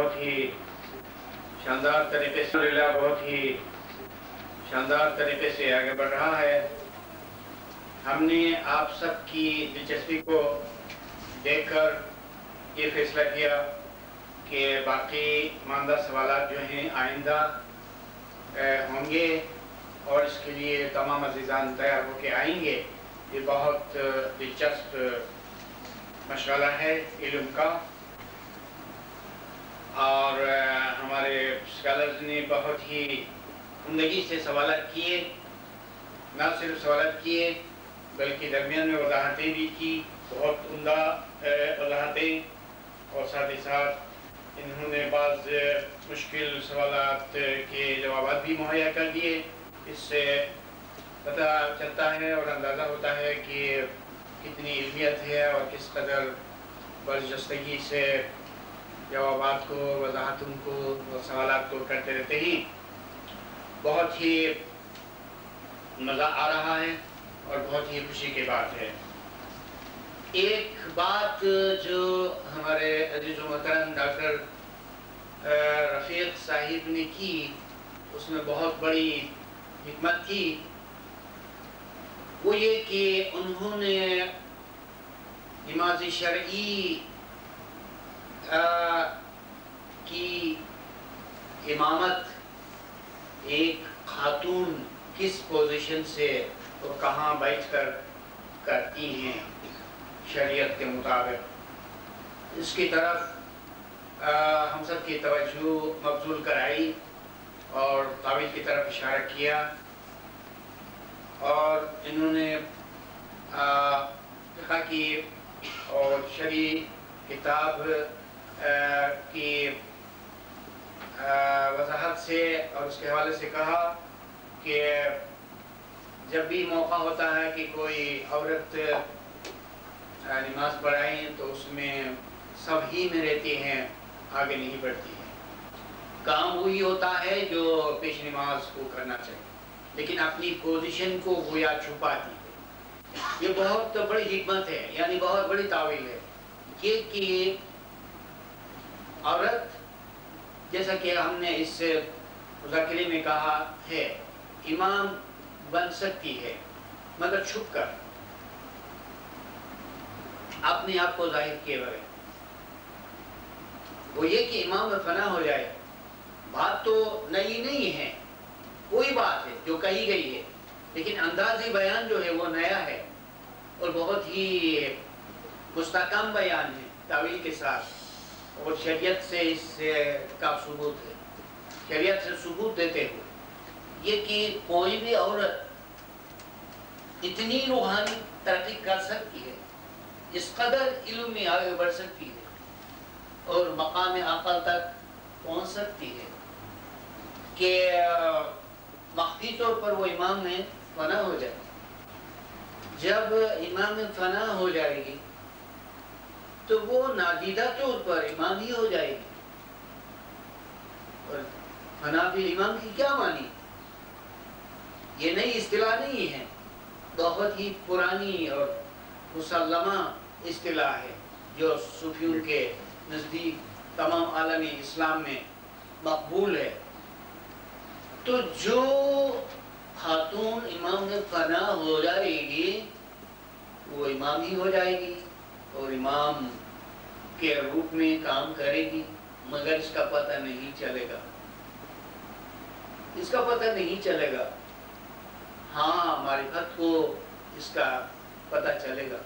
بہت ہی شاندار طریقے سے آگے بڑھ رہا ہے۔ ہم نے آپ سب کی دلچسپی کو دیکھ کر یہ فیصلہ کیا کہ باقی ماندہ سوالات جو ہیں آئندہ ہوں گے اور اس کے لیے تمام عزیزان تیار ہو کے آئیں گے۔ یہ بہت دلچسپ مشغلہ ہے علم کا، اور ہمارے اسکالرز نے بہت ہی عمدگی سے سوالات کیے، نہ صرف سوالات کیے بلکہ درمیان میں وضاحتیں بھی کی، بہت عمدہ وضاحتیں، اور ساتھ ہی ساتھ انہوں نے بعض مشکل سوالات کے جوابات بھی مہیا کر دیے۔ اس سے پتہ چلتا ہے اور اندازہ ہوتا ہے کہ کتنی علمیت ہے اور کس قدر برجستگی سے جوابات کو، وضاحتوں کو اور سوالات کو کرتے رہتے ہی بہت ہی مزہ آ رہا ہے اور بہت ہی خوشی کی بات ہے۔ ایک بات جو ہمارے عزیز و محترم ڈاکٹر رفیق صاحب نے کی، اس میں بہت بڑی حکمت تھی، وہ یہ کہ انہوں نے نماز شرعی کی امامت ایک خاتون کس پوزیشن سے اور کہاں بیٹھ کر کرتی ہیں شریعت کے مطابق، اس کی طرف ہم سب کی توجہ مبذول کرائی اور تعویل کی طرف اشارہ کیا، اور انہوں نے فقہ کی اور شرعی کتاب کی وضاحت سے اور اس کے حوالے سے کہا کہ جب بھی موقع ہوتا ہے کہ کوئی عورت نماز پڑھائیں تو اس میں سب ہی میں رہتی ہیں، آگے نہیں بڑھتی ہے۔ کام وہی ہوتا ہے جو پیش نماز کو کرنا چاہیے، لیکن اپنی پوزیشن کو گویا چھپاتی ہے۔ یہ بہت بڑی حکمت ہے، یعنی بہت بڑی تعویل ہے، یہ کہ عورت جیسا کہ ہم نے اس مذاکرے میں کہا ہے امام بن سکتی ہے، مگر چھپ کر، اپنے آپ کو ظاہر کیے بغیر۔ وہ یہ کہ امام میں فنا ہو جائے، بات تو نئی نہیں ہے، کوئی بات ہے جو کہی گئی ہے، لیکن انداز بیان جو ہے وہ نیا ہے اور بہت ہی مستحکم بیان ہے تعویل کے ساتھ، اور شریعت سے اس کا ثبوت ہے، شریعت سے ثبوت دیتے ہوئے یہ کہ کوئی بھی عورت اتنی روحانی ترقی کر سکتی ہے، اس قدر علم میں آگے بڑھ سکتی ہے اور مقام عقل تک پہنچ سکتی ہے کہ مخفی طور پر وہ امام میں فنا ہو جائے۔ جب امام میں فنا ہو جائے گی تو وہ نادیدہ طور پر امام ہی ہو جائے گی، اور فنا بھی امام کی کیا معنی؟ یہ نئی اصطلاح نہیں ہے، بہت ہی پرانی اور مسلمہ اصطلاح ہے جو صوفیوں کے نزدیک تمام عالم اسلام میں مقبول ہے۔ تو جو خاتون امام میں فنا ہو جائے گی وہ امام ہی ہو جائے گی اور امام کے روپ میں کام کرے گی، مگر اس کا پتہ نہیں چلے گا، اس کا پتہ نہیں چلے گا۔ ہاں معرفت کو اس کا پتہ چلے گا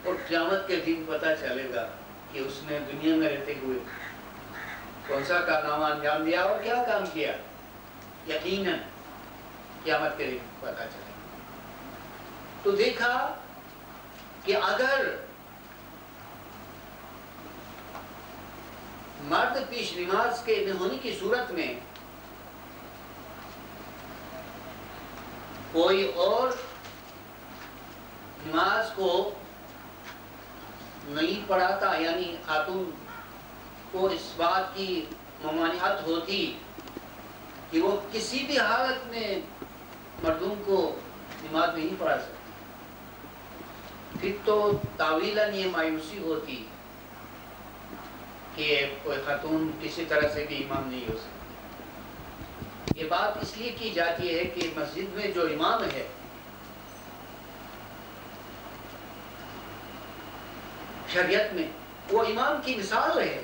اور قیامت کے دن پتہ چلے گا کہ اس نے دنیا میں رہتے ہوئے کون سا کارنامہ انجام دیا اور کیا کام کیا۔ یقیناً قیامت کے دن پتہ چلے گا۔ تو دیکھا کہ اگر مرد پیش نماز کے نہ ہونے کی صورت میں کوئی اور نماز کو نہیں پڑھاتا، یعنی خاتون کو اس بات کی ممانعت ہوتی کہ وہ کسی بھی حالت میں مردوں کو نماز نہیں پڑھا سکتی، پھر تو تعویلاً یہ مایوسی ہوتی کہ کوئی خاتون کسی طرح سے بھی امام نہیں ہو سکتی. یہ بات اس لیے کی جاتی ہے کہ مسجد میں جو امام ہے شریعت میں وہ امام کی مثال ہے.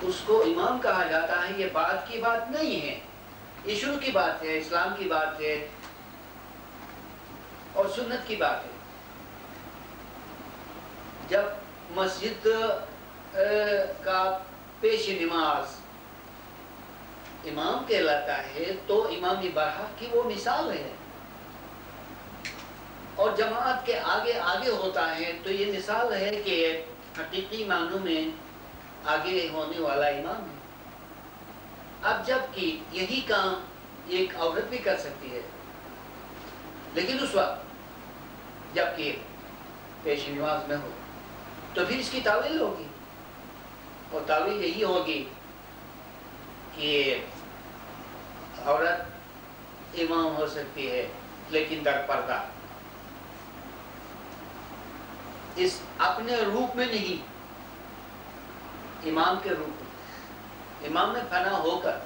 اس کو امام کہا جاتا ہے. یہ بات کی بات نہیں ہے، یہ شروع کی بات ہے، اسلام کی بات ہے اور سنت کی بات ہے. جب مسجد کا پیش نماز امام کہلاتا ہے تو امام برحق کی وہ مثال ہے، اور جماعت کے آگے آگے ہوتا ہے تو یہ مثال ہے کہ حقیقی معنوں میں آگے ہونے والا امام ہے. اب جب کہ یہی کام ایک عورت بھی کر سکتی ہے، لیکن اس وقت جب کہ پیش نماز میں ہو تو پھر اس کی تعویل ہوگی، اور تعویل یہی ہوگی کہ عورت امام ہو سکتی ہے لیکن در پردہ، اس اپنے روپ میں نہیں، امام کے روپ میں، امام میں فنا ہو کر.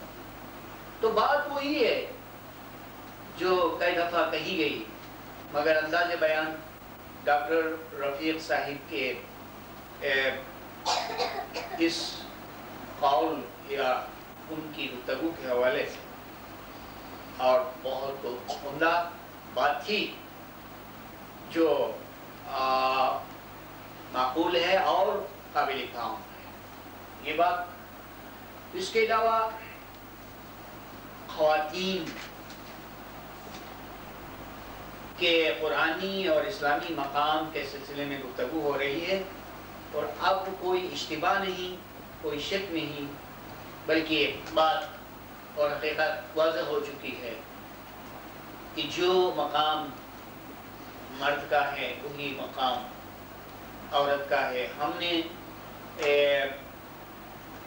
تو بات وہی ہے جو کئی دفعہ کہی گئی، مگر انداز بیان ڈاکٹر رفیق صاحب کے اس قول یا ان کی گفتگو کے حوالے سے، اور بہت عمدہ بات تھی جو معقول ہے اور قابل فہم ہے یہ بات. اس کے علاوہ خواتین کے قرآنی اور اسلامی مقام کے سلسلے میں گفتگو ہو رہی ہے، اور اب کوئی اشتباہ نہیں، کوئی شک نہیں، بلکہ بات اور حقیقت واضح ہو چکی ہے کہ جو مقام مرد کا ہے وہی مقام عورت کا ہے. ہم نے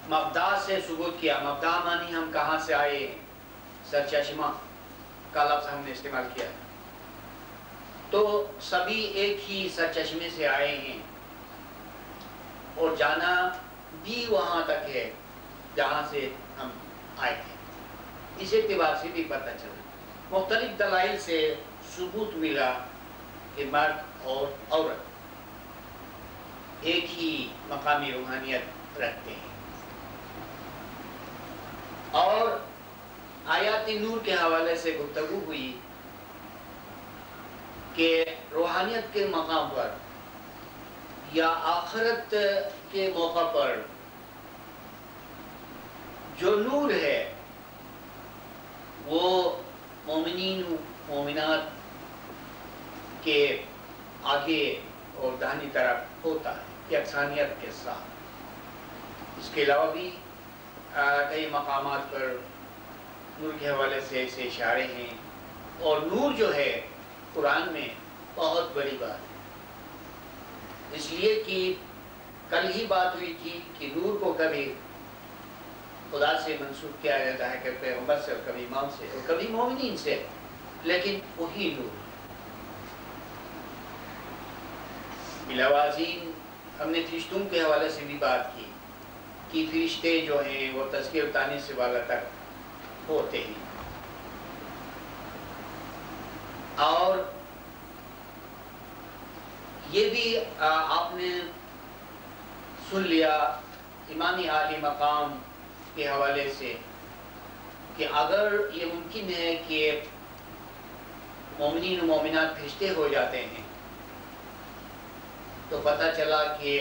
مبدا سے ثبوت کیا. مبدا مانی ہم کہاں سے آئے، سرچشمہ کا لفظ ہم نے استعمال کیا، تو سبھی ایک ہی سرچشمے سے آئے ہیں اور جانا بھی وہاں تک ہے جہاں سے ہم آئے تھے. اس اعتبار سے بھی پتہ چلا، مختلف دلائل سے ثبوت ملا کہ مرد اور عورت ایک ہی مقامی روحانیت رکھتے ہیں. اور آیات نور کے حوالے سے گفتگو ہوئی کہ روحانیت کے مقام پر یا آخرت کے موقع پر جو نور ہے وہ مومنین و مومنات کے آگے اور داہنی طرف ہوتا ہے یکسانیت کے ساتھ. اس کے علاوہ بھی کئی مقامات پر نور کے حوالے سے ایسے اشارے ہیں، اور نور جو ہے قرآن میں بہت بڑی بات ہے، اس لیے کہ کل ہی بات ہوئی تھی کہ نور کو کبھی خدا سے منسوب کیا جاتا ہے، کبھی پیغمبر سے، اور کبھی امام سے، اور کبھی مومنین سے، لیکن وہی نور. بلاوازین ہم نے فرشتوں کے حوالے سے بھی بات کی کہ فرشتے جو ہیں وہ تزکیہ و تانیث سے بالا تک ہوتے ہیں. اور یہ بھی آپ نے سن لیا امامی عالی مقام کے حوالے سے کہ اگر یہ ممکن ہے کہ مومنین و مومنات فرشتے ہو جاتے ہیں تو پتہ چلا کہ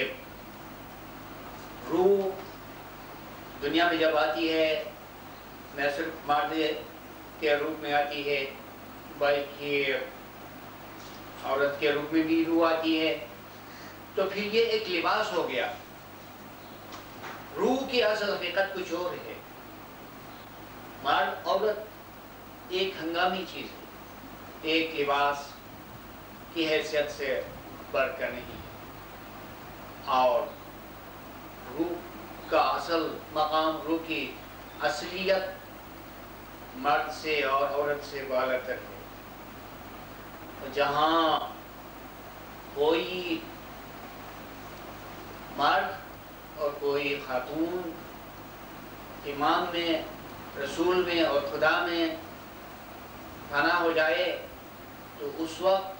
روح دنیا میں جب آتی ہے نہ صرف مرد کے روپ میں آتی ہے بلکہ عورت کے روپ میں بھی روح آتی ہے، تو پھر یہ ایک لباس ہو گیا. روح کی اصل حقیقت کچھ اور ہے. مرد عورت ایک ہنگامی چیز ہے، ایک لباس کی حیثیت سے بڑھ کر نہیں ہے. اور روح کا اصل مقام، روح کی اصلیت مرد سے اور عورت سے بالا تر ہے. جہاں کوئی مرد اور کوئی خاتون امام میں، رسول میں اور خدا میں فنا ہو جائے تو اس وقت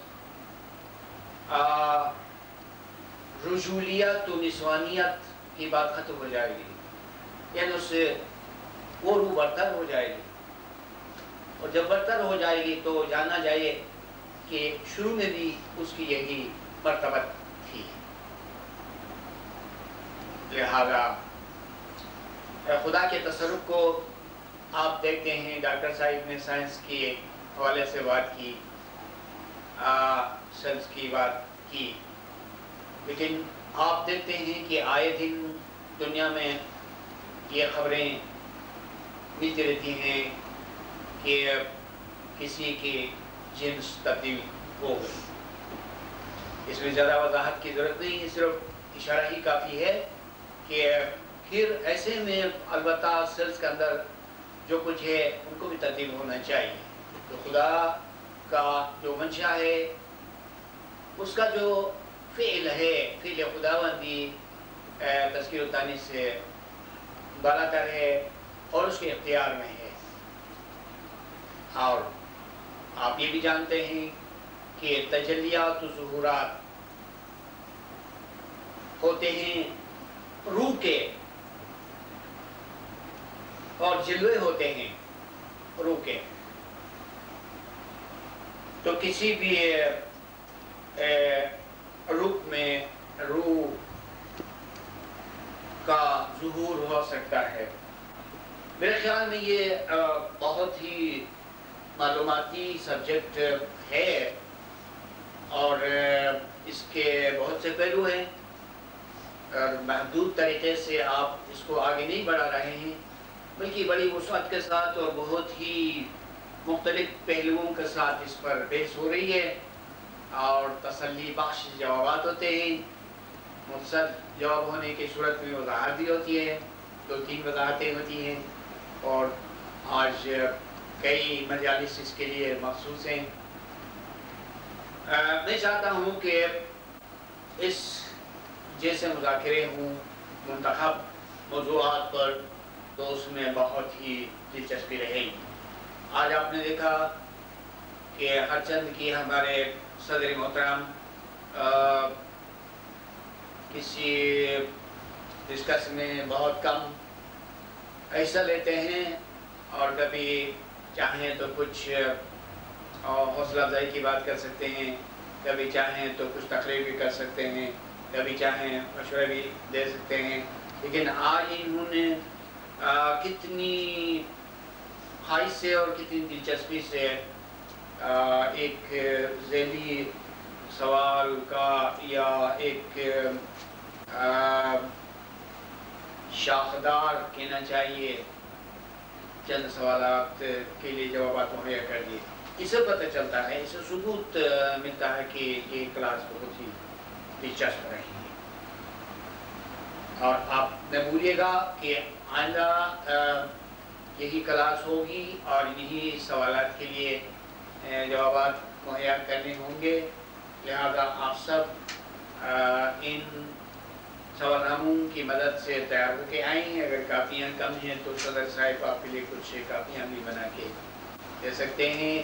رجولیت و نسوانیت کی بات ختم ہو جائے گی، یعنی اس سے وہ روح برتر ہو جائے گی، اور جب برتر ہو جائے گی تو جانا جائے کہ شروع میں بھی اس کی یہی مرتبہ تھی۔ لہذا خدا کے تصرف کو آپ دیکھتے ہیں، ڈاکٹر صاحب نے سائنس کے حوالے سے بات کی، سائنس کی بات کی، لیکن آپ دیکھتے ہیں کہ آئے دن دنیا میں یہ خبریں ملتی رہتی ہیں کہ کسی کی جنس تبدیل ہو گئی۔ اس میں زیادہ وضاحت کی ضرورت نہیں ہے، صرف اشارہ ہی کافی ہے کہ پھر ایسے میں البتہ سیلز کے اندر جو کچھ ہے ان کو بھی تبدیل ہونا چاہیے۔ تو خدا کا جو منشا ہے، اس کا جو فعل ہے، فعل خداوندی تذکیر و تانیث سے بالاتر ہے اور اس کے اختیار میں ہے۔ اور آپ یہ بھی جانتے ہیں کہ تجلیات و ظہورات ہوتے ہیں روح کے، اور جلوے ہوتے ہیں روح کے۔ تو کسی بھی روح میں روح کا ظہور ہو سکتا ہے۔ میرے خیال میں یہ بہت ہی معلوماتی سبجیکٹ ہے، اور اس کے بہت سے پہلو ہیں، اور محدود طریقے سے آپ اس کو آگے نہیں بڑھا رہے ہیں، بلکہ بڑی وسعت کے ساتھ اور بہت ہی مختلف پہلوؤں کے ساتھ اس پر بحث ہو رہی ہے، اور تسلی بخش جوابات ہوتے ہیں۔ مختصر جواب ہونے کی صورت میں وضاحت بھی ہوتی ہے، 2-3 وضاحتیں ہوتی ہیں، اور آج کئی مجالس اس کے لیے مخصوص ہیں۔ میں چاہتا ہوں کہ اس جیسے مذاکرے ہوں منتخب موضوعات پر، تو اس میں بہت ہی دلچسپی رہے گی۔ آج آپ نے دیکھا کہ ہر چند کی ہمارے صدر محترم کسی ڈسکس میں بہت کم حصہ لیتے ہیں، اور کبھی چاہیں تو کچھ حوصلہ افزائی کی بات کر سکتے ہیں، کبھی چاہیں تو کچھ تقریر بھی کر سکتے ہیں، کبھی چاہیں مشورے بھی دے سکتے ہیں، لیکن آج انہوں نے کتنی خواہش سے اور کتنی دلچسپی سے ایک ذیلی سوال کا یا ایک شاخدار کہنا چاہیے چند سوالات کے لیے جوابات مہیا کر دیے۔ اس سے پتہ چلتا ہے، اس سے ثبوت ملتا ہے کہ یہ کلاس بہت ہی دلچسپ رہی ہے۔ اور آپ نہ بھولیے گا کہ آئندہ یہی کلاس ہوگی اور یہی سوالات کے لیے جوابات مہیا کرنے ہوں گے، لہذا آپ سب ان سوال ناموں کی مدد سے تیار ہو کے آئیں۔ اگر کاپیاں کم ہیں تو صدر صاحب آپ کے لیے کچھ کاپیاں بھی بنا کے دے سکتے ہیں،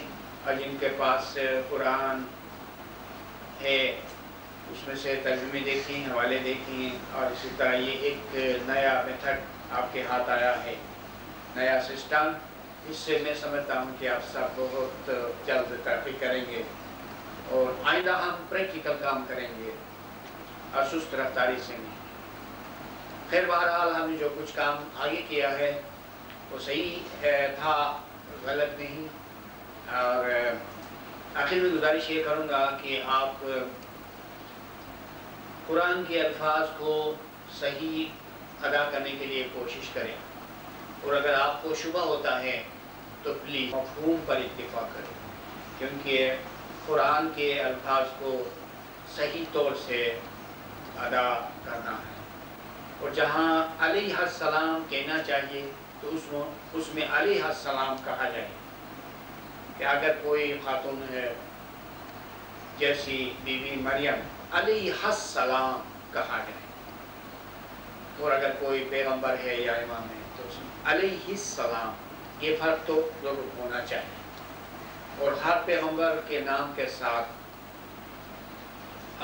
اور جن کے پاس قرآن ہے اس میں سے ترجمے دیکھیں، حوالے دیکھیں، اور اسی طرح یہ ایک نیا میتھڈ آپ کے ہاتھ آیا ہے، نیا سسٹم، اس سے میں سمجھتا ہوں کہ آپ سب بہت جلد ترقی کریں گے، اور آئندہ ہم پریکٹیکل کام کریں گے اور سست رفتاری سے نہیں۔ خیر بہرحال ہم نے جو کچھ کام آگے کیا ہے وہ صحیح تھا، غلط نہیں، اور آخر میں گزارش یہ کروں گا کہ آپ قرآن کے الفاظ کو صحیح ادا کرنے کے لیے کوشش کریں، اور اگر آپ کو شبہ ہوتا ہے تو پلیز مفہوم پر اتفاق کریں، کیونکہ قرآن کے الفاظ کو صحیح طور سے ادا کرنا ہے، اور جہاں علیہ السلام کہنا چاہیے تو اس میں علیہ السلام کہا جائے، کہ اگر کوئی خاتون ہے جیسی بی بی مریم، علیہ السلام کہا جائے، اور اگر کوئی پیغمبر ہے یا امام ہے تو اس میں علیہ السلام، یہ فرق تو ضرور ہونا چاہیے، اور ہر پیغمبر کے نام کے ساتھ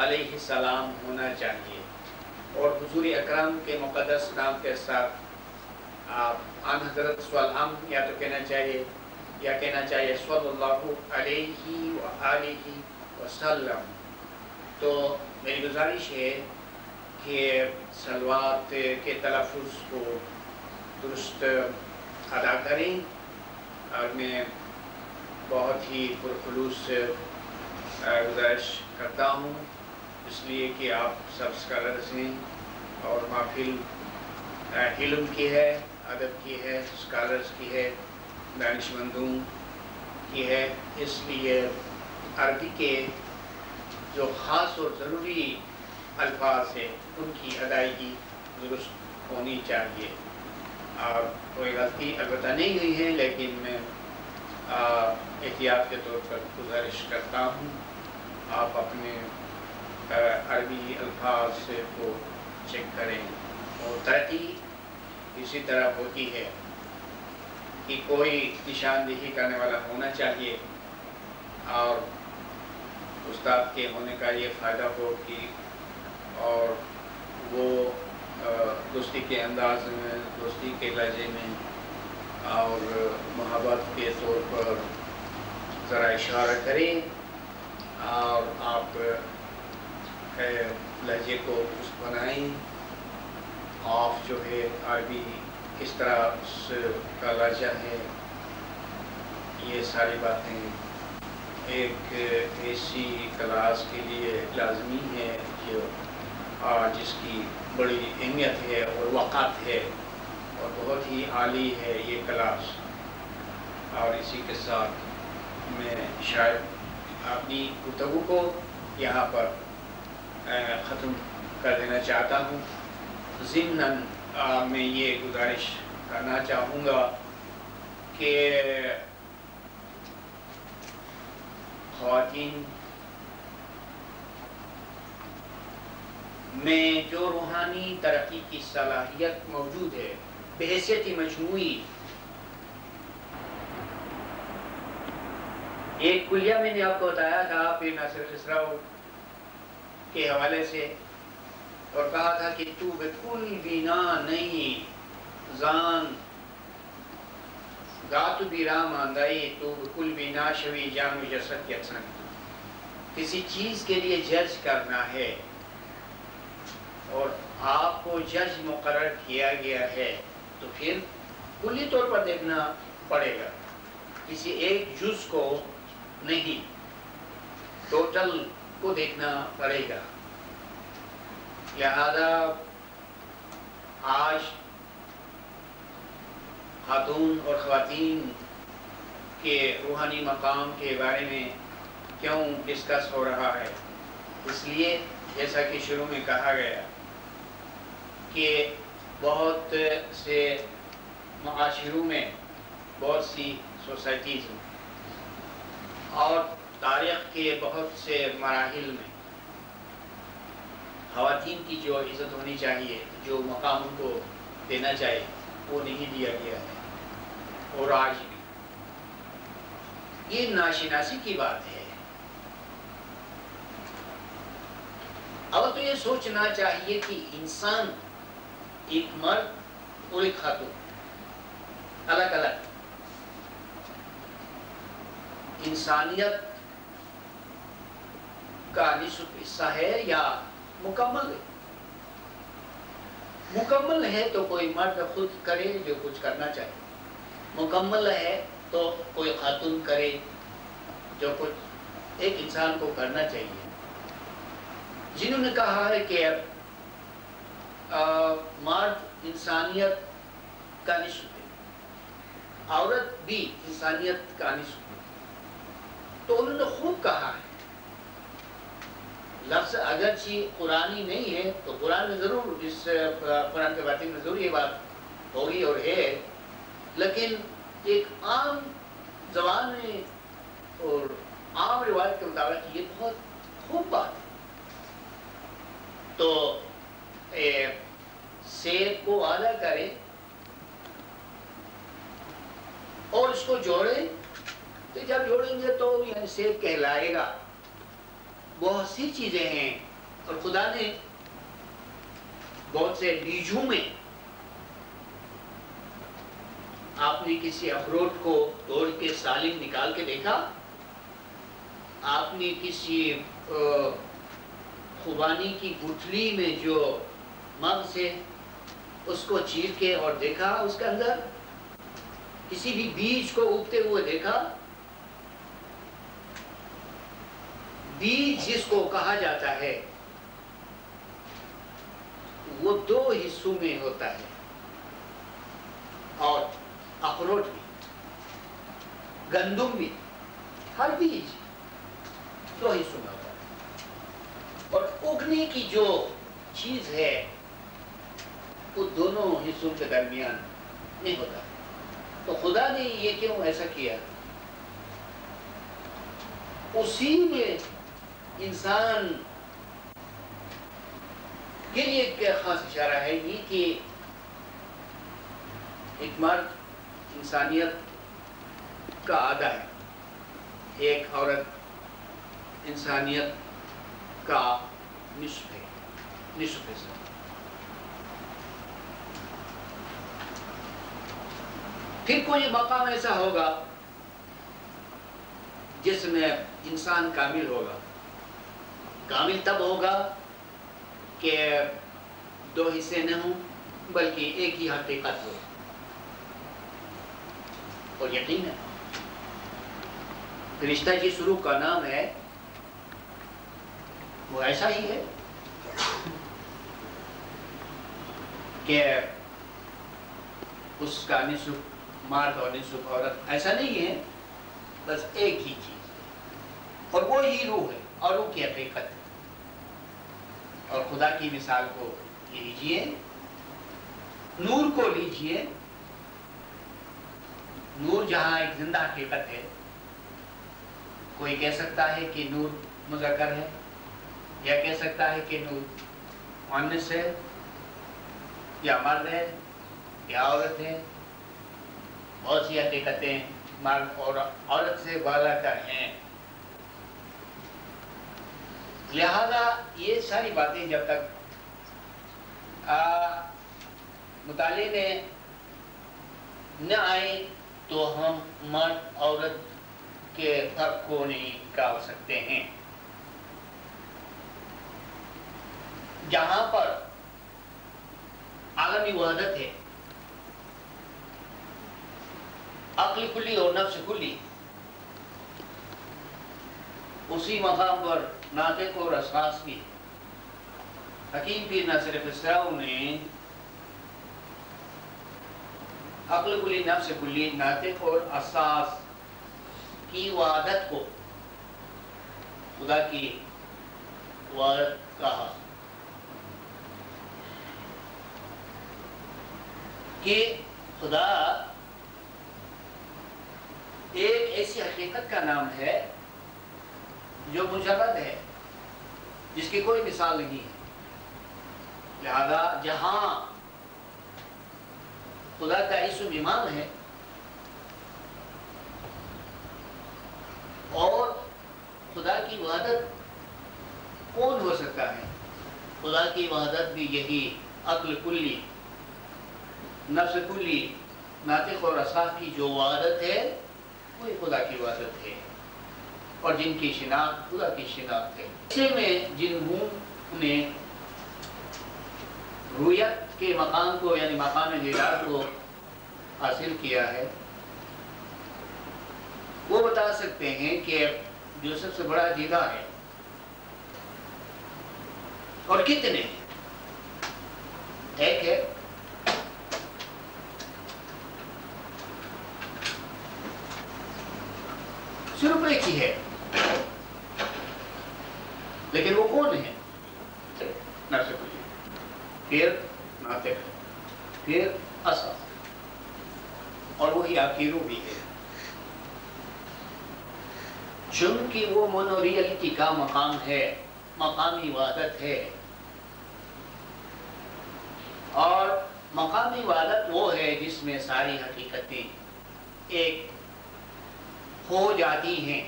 علیہ السلام ہونا چاہیے، اور حضور اکرم کے مقدس نام کے ساتھ آپ ان حضرت صلی اللہ یا تو کہنا چاہیے یا کہنا چاہیے صلی اللہ علیہ وآلہ وسلم۔ تو میری گزارش ہے کہ صلوات کے تلفظ کو درست ادا کریں، اور میں بہت ہی پرخلوص گزارش کرتا ہوں، اس لیے کہ آپ سب اسکالرز ہیں اور محفل علم کی ہے، ادب کی ہے، اسکالرز کی ہے، دانشمندوں کی ہے، اس لیے عربی کے جو خاص اور ضروری الفاظ ہیں ان کی ادائیگی درست ہونی چاہیے، اور کوئی غلطی البتہ نہیں ہوئی ہے، لیکن میں احتیاط کے طور پر گزارش کرتا ہوں آپ اپنے عربی الفاظ کو چیک کریں۔ اور ترقی اسی طرح ہوتی ہے کہ کوئی نشاندہی کرنے والا ہونا چاہیے، اور استاد کے ہونے کا یہ فائدہ ہو کہ اور وہ دوستی کے انداز میں، دوستی کے لہجے میں اور محبت کے طور پر ذرا اشارہ کریں، اور آپ لہجے کو درست بنائیں۔ آپ جو ہے عربی کس طرح اس کا لہجہ ہے، یہ ساری باتیں ایک ایسی کلاس کے لیے لازمی ہے جو جس کی بڑی اہمیت ہے اور وقت ہے، اور بہت ہی عالی ہے یہ کلاس۔ اور اسی کے ساتھ میں شاید اپنی گفتگو کو یہاں پر ختم کر دینا چاہتا ہوں۔ ضمناً میں یہ گزارش کرنا چاہوں گا کہ خواتین میں جو روحانی ترقی کی صلاحیت موجود ہے بحیثیت مجموعی، ایک کلیہ میں نے آپ کو بتایا تھا پھر ناصر خسرو کے حوالے سے، اور کہا تھا کہ تو بکل بینا نہیں زان گاتو بیرا ماندائی، تو بکل بینا شوی جان و جسد یکساں۔ کسی چیز کے لیے جج کرنا ہے اور آپ کو جج مقرر کیا گیا ہے تو پھر کلی طور پر دیکھنا پڑے گا، کسی ایک جز کو نہیں، ٹوٹل کو دیکھنا پڑے گا۔ لہذا آج خاتون اور خواتین کے روحانی مقام کے بارے میں کیوں ڈسکس ہو رہا ہے؟ اس لیے جیسا کہ شروع میں کہا گیا کہ بہت سے معاشروں میں، بہت سی سوسائٹیز میں اور تاریخ کے بہت سے مراحل میں خواتین کی جو عزت ہونی چاہیے، جو مقام ان کو دینا چاہیے، وہ نہیں دیا گیا ہے، اور آج بھی یہ ناشناسی کی بات ہے۔ اب تو یہ سوچنا چاہیے کہ انسان، ایک مرد اور ایک خاتون، الگ الگ انسانیت کا نصف حصہ ہے یا مکمل ہے؟ مکمل ہے تو کوئی مرد خود کرے جو کچھ کرنا چاہے، مکمل ہے تو کوئی خاتون کرے جو کچھ ایک انسان کو کرنا چاہیے۔ جنہوں نے کہا ہے کہ مرد انسانیت کا نصف ہے، عورت بھی انسانیت کا نصف ہے، تو انہوں نے خوب کہا ہے۔ لفظ اگرچہ قرآنی نہیں ہے تو قرآن میں ضرور، اس قرآن کے باطن میں ضرور یہ بات ہوگی اور ہے، لیکن ایک عام زبان میں اور عام روایت کے مطابق یہ بہت خوب بات ہے۔ تو سیب کو آدھا کریں اور اس کو جوڑیں، تو جب جوڑیں گے تو یعنی سیب کہلائے گا۔ بہت سی چیزیں ہیں، اور خدا نے بہت سے بیجوں میں، آپ نے کسی اخروٹ کو توڑ کے سالم نکال کے دیکھا؟ آپ نے کسی خوبانی کی گٹھلی میں جو مغز ہے اس کو چیر کے اور دیکھا اس کے اندر؟ کسی بھی بیج کو اگتے ہوئے دیکھا؟ بیج جس کو کہا جاتا ہے وہ دو حصوں میں ہوتا ہے، اور اخروٹ بھی، گندم بھی، ہر بیج دو حصوں میں ہوتا ہے، اور اگنے کی جو چیز ہے وہ دونوں حصوں کے درمیان نہیں ہوتا۔ تو خدا نے یہ کیوں ایسا کیا؟ اسی میں انسان کے لیے ایک خاص اشارہ ہے یہ کہ ایک مرد انسانیت کا آدھا ہے، ایک عورت انسانیت کا نصف ہے، نصف حصہ۔ پھر کوئی مقام ایسا ہوگا جس میں انسان کامل ہوگا۔ کامل تب ہوگا کہ دو حصے نہ ہوں بلکہ ایک ہی حقیقت ہو۔ اور یقین ہے رشتہ جس سلوک کا نام ہے وہ ایسا ہی ہے کہ اس کا نصف مرد اور نصف عورت ایسا نہیں ہے، بس ایک ہی چیز ہے، اور وہ ہی روح ہے اور روح کی حقیقت ہے۔ اور خدا کی مثال کو لیجئے، نور کو لیجئے، نور جہاں ایک زندہ حقیقت ہے، کوئی کہہ سکتا ہے کہ نور مذکر ہے، یا کہہ سکتا ہے کہ نور مؤنث ہے، یا مرد ہے یا عورت ہے۔ بہت سی حقیقتیں مرد اور عورت سے بالا تر ہیں، لہذا یہ ساری باتیں جب تک مطالعے میں نہ آئیں تو ہم مرد عورت کے فرق کو نہیں نکال سکتے ہیں۔ جہاں پر عالمی وحدت ہے، عقل کلی اور نفس کلی، اسی مقام پر ناطق اور اساس بھی۔ حکیم پیر ناصر خسرو نے عقل کلی، نفس کلی، ناطق اور اساس کی وحدت کو خدا کی وحدت کہا، کہ خدا ایک ایسی حقیقت کا نام ہے جو مجرد ہے، جس کی کوئی مثال نہیں ہے۔ لہذا جہاں خدا کا اسم امام ہے اور خدا کی وحدت کون ہو سکتا ہے؟ خدا کی وحدت بھی یہی عقل کلی، نفس کلی، ناطق اور اساس کی جو وحدت ہے وہی خدا کی وحدت ہے، اور جن کی شناخت خدا کی شناخت ہے۔ اسے میں جنہوں نے رویت کے مقام کو یعنی مقام دیدار کو حاصل کیا ہے، وہ بتا سکتے ہیں کہ جو سب سے بڑا دیدار ہے اور کتنے ہیں۔ ایک ہے صرف ایک ہی ہے، لیکن وہ کون ہے؟ نفس کلی، پھر ناطق، پھر اساس، اور وہی آپ کی روح بھی ہے۔ چونکہ وہ مونوریلٹی کا مقام ہے، مقامی وحدت ہے، اور مقامی وحدت وہ ہے جس میں ساری حقیقتیں ایک ہو جاتی ہیں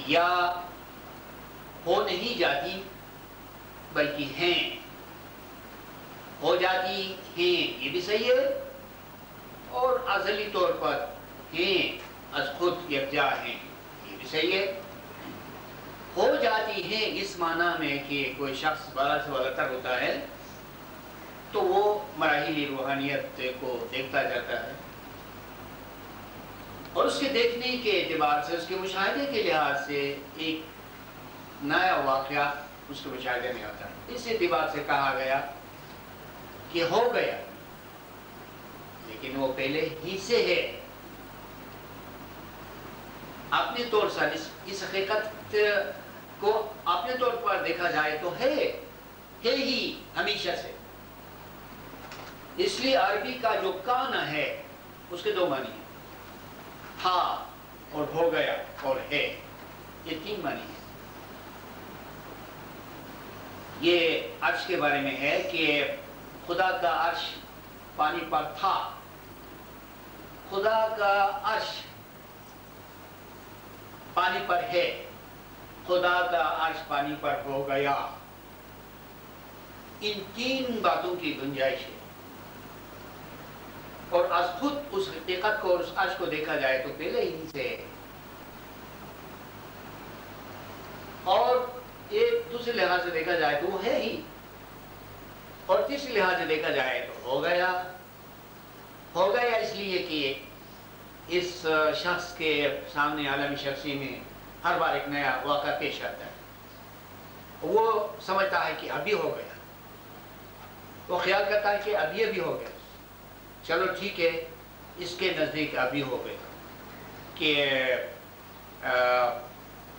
یا ہو نہیں جاتی بلکہ ہیں، ہو جاتی ہیں یہ بھی صحیح ہے، اور ازلی طور پر ہیں از خود یکجا ہیں یہ بھی صحیح ہے۔ ہو جاتی ہیں اس معنی میں کہ کوئی شخص بڑا سے بڑا تر ہوتا ہے تو وہ مراحل روحانیت کو دیکھتا جاتا ہے، اور اس کے دیکھنے کے اعتبار سے، اس کے مشاہدے کے لحاظ سے ایک نیا واقعہ اس کے مشاہدے میں آتا ہے۔ اس اعتبار سے کہا گیا کہ ہو گیا، لیکن وہ پہلے ہی سے ہے۔ اپنے طور پر اس حقیقت کو اپنے طور پر دیکھا جائے تو ہے ہی ہمیشہ سے۔ اس لیے عربی کا جو کان ہے اس کے دو معنی ہیں، تھا اور ہو گیا اور ہے، یہ تین معنی ہیں۔ یہ عرش کے بارے میں ہے کہ خدا کا عرش پانی پر تھا، خدا کا عرش پانی پر ہے، خدا کا عرش پانی پر ہو گیا۔ ان تین باتوں کی گنجائش ہے، اور از خود اس حقیقت کو اور اس عرش کو دیکھا جائے تو پہلے ہی سے ہے، اور ایک دوسرے لحاظ سے دیکھا جائے تو وہ ہے ہی، اور تیسرے لحاظ سے دیکھا جائے تو ہو گیا۔ ہو گیا اس لیے کہ اس شخص کے سامنے عالمی شخصی میں ہر بار ایک نیا واقعہ پیش آتا ہے، وہ سمجھتا ہے کہ ابھی ہو گیا، وہ خیال کرتا ہے کہ ابھی ہو گیا، چلو ٹھیک ہے، اس کے نزدیک ابھی ہو گیا کہ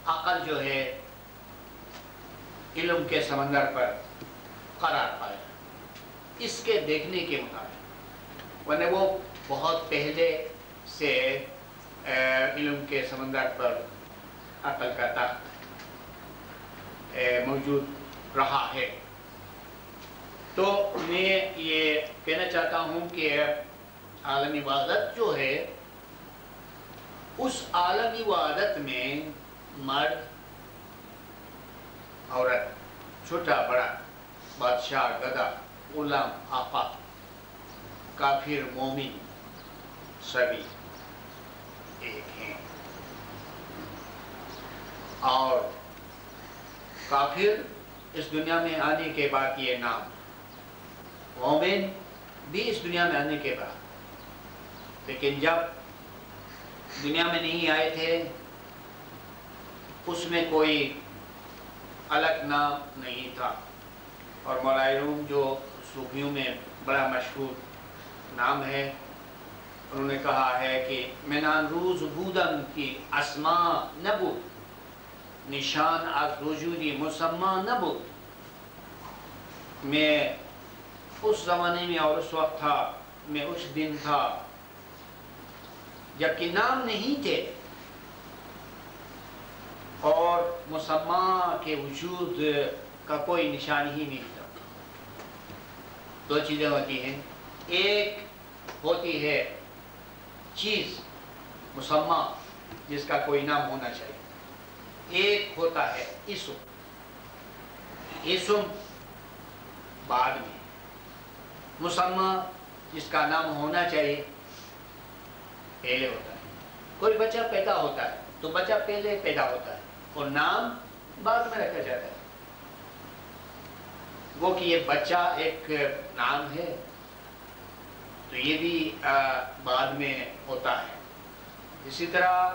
عقل جو ہے علم کے سمندر پر قرار پایا اس کے دیکھنے کے مطابق، ورنہ وہ بہت پہلے سے علم کے سمندر پر عقل کا تخت موجود رہا ہے۔ تو میں یہ کہنا چاہتا ہوں کہ عالمی وحدت جو ہے، اس عالمی وحدت میں مرد عورت، چھوٹا بڑا، بادشاہ گدھا، غلام آقا، کافر مومن سبھی ایک ہیں، اور کافر اس دنیا میں آنے کے بعد یہ نام، مومن بھی اس دنیا میں آنے کے بعد، لیکن جب دنیا میں نہیں آئے تھے اس میں کوئی الگ نام نہیں تھا، اور مولا روم جو صوفیوں میں بڑا مشہور نام ہے، انہوں نے کہا ہے کہ من آن روز بودم کی اسماء نبود، نشان از وجودی مسمى نبود، میں اس زمانے میں اور اس وقت تھا، میں اس دن تھا جبکہ نام نہیں تھے اور مسمى کے وجود کا کوئی نشان ہی نہیں تھا۔ دو چیزیں ہوتی ہیں، ایک ہوتی ہے چیز مسمى جس کا کوئی نام ہونا چاہیے، ایک ہوتا ہے اسم، اسم بعد میں، مسمى جس کا نام ہونا چاہیے پہلے ہوتا ہے۔ کوئی بچہ پیدا ہوتا ہے تو بچہ پہلے پیدا ہوتا ہے اور نام بعد میں رکھا جاتا ہے، وہ کہ یہ بچہ ایک نام ہے تو یہ بھی بعد میں ہوتا ہے۔ اسی طرح